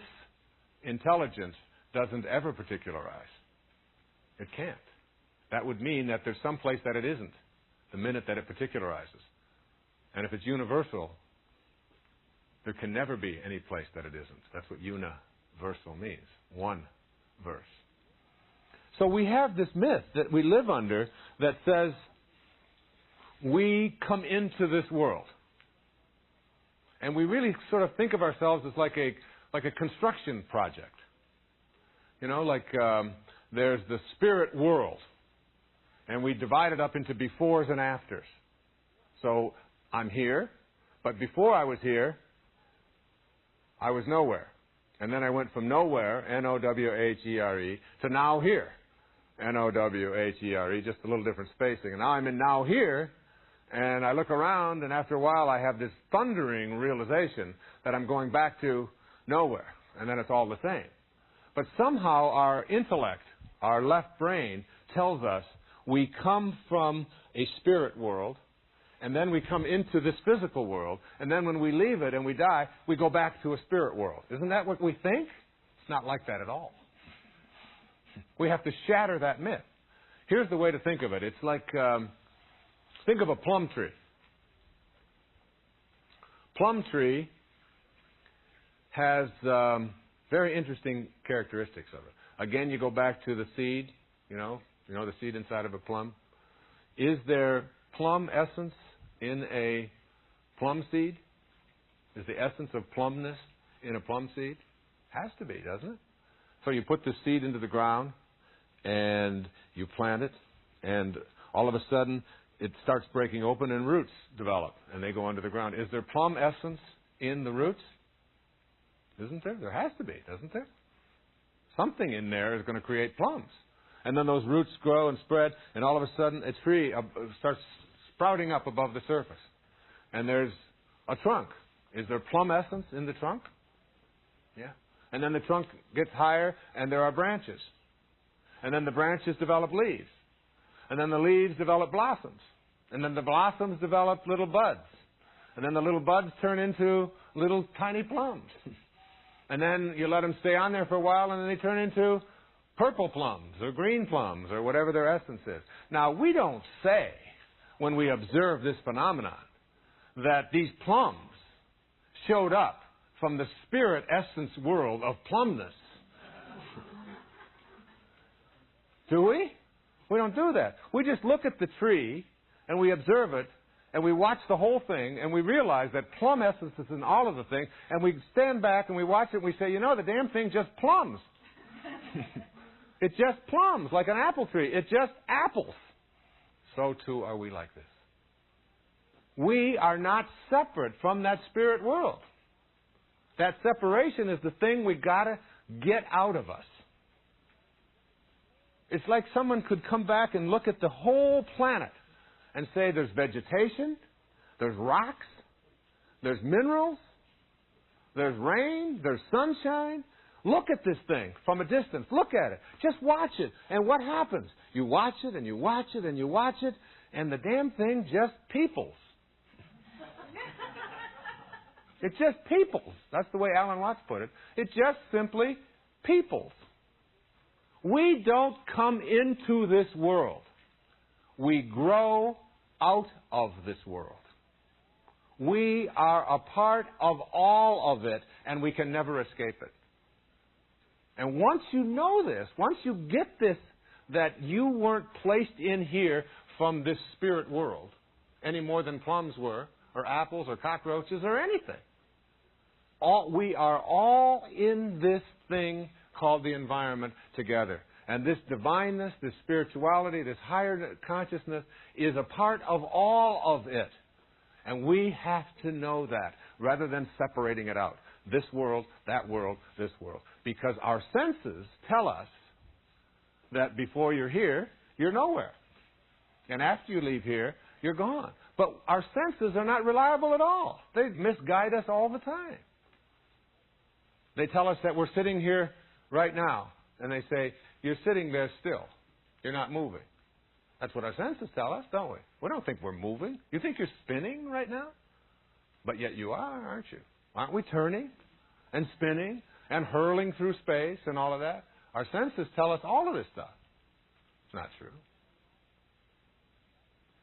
intelligence doesn't ever particularize. It can't. That would mean that there's some place that it isn't the minute that it particularizes. And if it's universal, there can never be any place that it isn't. That's what universal means. One verse. So we have this myth that we live under that says we come into this world. And we really sort of think of ourselves as like a construction project. You know, like there's the spirit world. And we divide it up into befores and afters. So I'm here, but before I was here, I was nowhere. And then I went from nowhere, N-O-W-H-E-R-E, to now here, N-O-W-H-E-R-E, just a little different spacing. And now I'm in now here, and I look around, and after a while I have this thundering realization that I'm going back to nowhere, and then it's all the same. But somehow our intellect, our left brain, tells us we come from a spirit world, and then we come into this physical world, and then when we leave it and we die, we go back to a spirit world. Isn't that what we think? It's not like that at all. We have to shatter that myth. Here's the way to think of it. It's like, think of a plum tree. Plum tree has very interesting characteristics of it. Again, you go back to the seed, you know the seed inside of a plum. Is there plum essence in a plum seed? Is the essence of plumness in a plum seed? Has to be, doesn't it? So you put the seed into the ground and you plant it, and all of a sudden it starts breaking open and roots develop and they go under the ground. Is there plum essence in the roots? Isn't there? There has to be, doesn't there? Something in there is going to create plums. And then those roots grow and spread, and all of a sudden a tree starts sprouting up above the surface. And there's a trunk. Is there plum essence in the trunk? Yeah. And then the trunk gets higher, and there are branches. And then the branches develop leaves. And then the leaves develop blossoms. And then the blossoms develop little buds. And then the little buds turn into little tiny plums. And then you let them stay on there for a while, and then they turn into purple plums or green plums or whatever their essence is. Now, we don't say, when we observe this phenomenon, that these plums showed up from the spirit essence world of plumness. Do we? We don't do that. We just look at the tree and we observe it and we watch the whole thing and we realize that plum essence is in all of the thing, and we stand back and we watch it and we say, the damn thing just plums. It just plums like an apple tree. It just apples. So too are we like this. We are not separate from that spirit world. That separation is the thing we got to get out of us. It's like someone could come back and look at the whole planet and say there's vegetation, there's rocks, there's minerals, there's rain, there's sunshine. Look at this thing from a distance. Look at it. Just watch it. And what happens? You watch it and you watch it and you watch it, and the damn thing just peoples. It just peoples. That's the way Alan Watts put it. It just simply peoples. We don't come into this world. We grow out of this world. We are a part of all of it, and we can never escape it. And once you know this, once you get this, that you weren't placed in here from this spirit world any more than plums were, or apples, or cockroaches, or anything. We are all in this thing called the environment together. And this divineness, this spirituality, this higher consciousness is a part of all of it. And we have to know that rather than separating it out. This world, that world, this world. Because our senses tell us that before you're here, you're nowhere. And after you leave here, you're gone. But our senses are not reliable at all. They misguide us all the time. They tell us that we're sitting here right now. And they say, you're sitting there still. You're not moving. That's what our senses tell us, don't we? We don't think we're moving. You think you're spinning right now? But yet you are, aren't you? Aren't we turning and spinning and hurling through space and all of that. Our senses tell us all of this stuff. It's not true.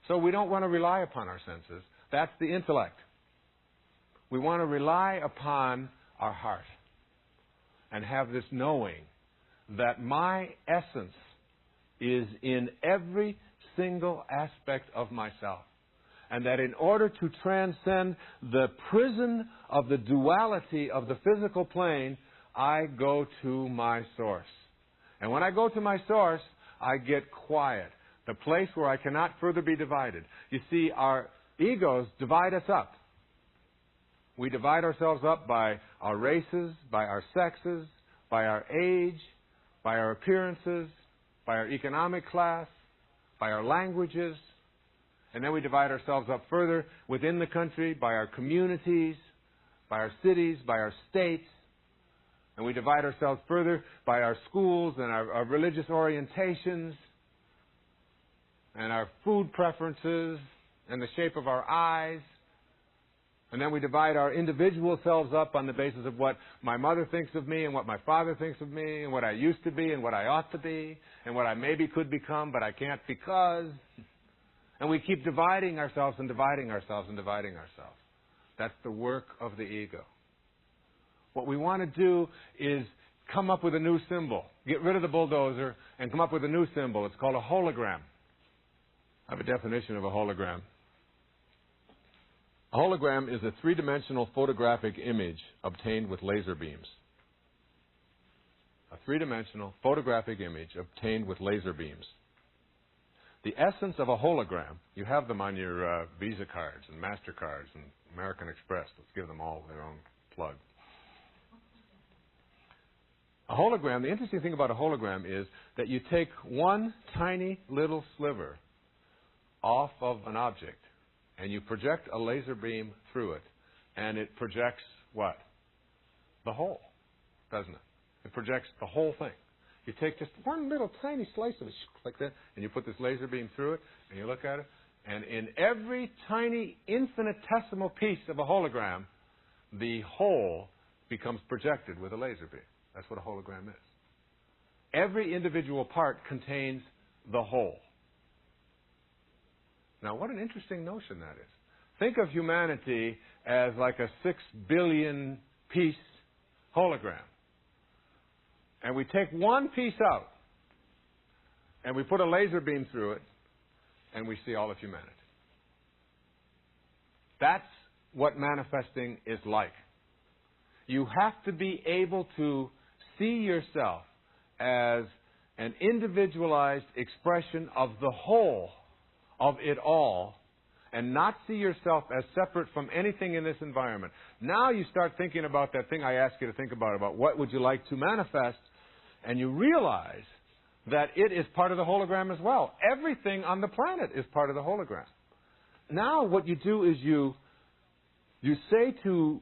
So we don't want to rely upon our senses. That's the intellect. We want to rely upon our heart and have this knowing that my essence is in every single aspect of myself. And that in order to transcend the prison of the duality of the physical plane, I go to my source. And when I go to my source, I get quiet. The place where I cannot further be divided. You see, our egos divide us up. We divide ourselves up by our races, by our sexes, by our age, by our appearances, by our economic class, by our languages. And then we divide ourselves up further within the country by our communities, by our cities, by our states. And we divide ourselves further by our schools and our religious orientations and our food preferences and the shape of our eyes. And then we divide our individual selves up on the basis of what my mother thinks of me and what my father thinks of me and what I used to be and what I ought to be and what I maybe could become but I can't because. And we keep dividing ourselves and dividing ourselves and dividing ourselves. That's the work of the ego. What we want to do is come up with a new symbol. Get rid of the bulldozer and come up with a new symbol. It's called a hologram. I have a definition of a hologram. A hologram is a three-dimensional photographic image obtained with laser beams. A three-dimensional photographic image obtained with laser beams. The essence of a hologram, you have them on your Visa cards and MasterCards and American Express. Let's give them all their own plug. A hologram, the interesting thing about a hologram is that you take one tiny little sliver off of an object and you project a laser beam through it and it projects what? The whole, doesn't it? It projects the whole thing. You take just one little tiny slice of it like that and you put this laser beam through it and you look at it and in every tiny infinitesimal piece of a hologram, the whole becomes projected with a laser beam. That's what a hologram is. Every individual part contains the whole. Now, what an interesting notion that is. Think of humanity as like a 6 billion piece hologram. And we take one piece out and we put a laser beam through it and we see all of humanity. That's what manifesting is like. You have to be able to see yourself as an individualized expression of the whole of it all and not see yourself as separate from anything in this environment. Now you start thinking about that thing I asked you to think about what would you like to manifest, and you realize that it is part of the hologram as well. Everything on the planet is part of the hologram. Now what you do is you say to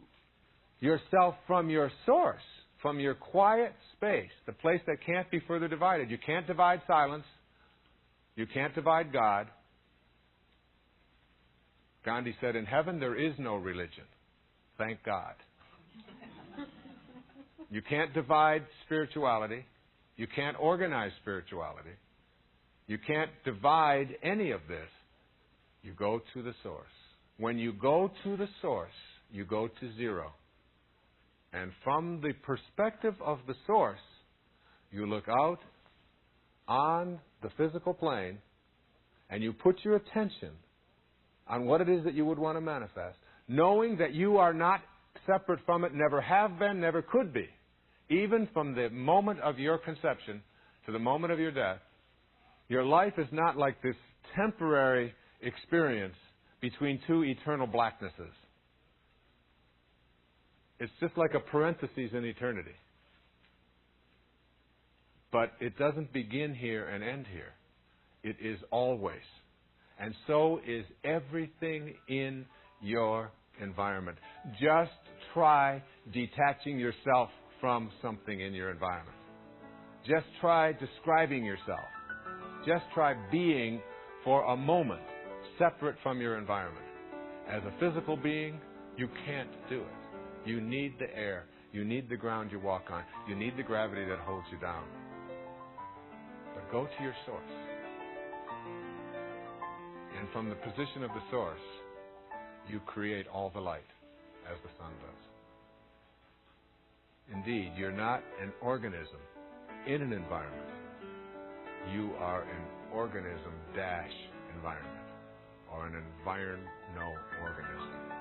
yourself from your source, from your quiet space, the place that can't be further divided. You can't divide silence. You can't divide God. Gandhi said, in heaven there is no religion. Thank God. You can't divide spirituality. You can't organize spirituality. You can't divide any of this. You go to the source. When you go to the source, you go to zero. And from the perspective of the source, you look out on the physical plane and you put your attention on what it is that you would want to manifest, knowing that you are not separate from it, never have been, never could be. Even from the moment of your conception to the moment of your death, your life is not like this temporary experience between two eternal blacknesses. It's just like a parenthesis in eternity. But it doesn't begin here and end here. It is always. And so is everything in your environment. Just try detaching yourself from something in your environment. Just try describing yourself. Just try being for a moment separate from your environment. As a physical being, you can't do it. You need the air. You need the ground you walk on. You need the gravity that holds you down. But go to your source. And from the position of the source, you create all the light, as the sun does. Indeed, you're not an organism in an environment. You are an organism-environment, or an environal organism.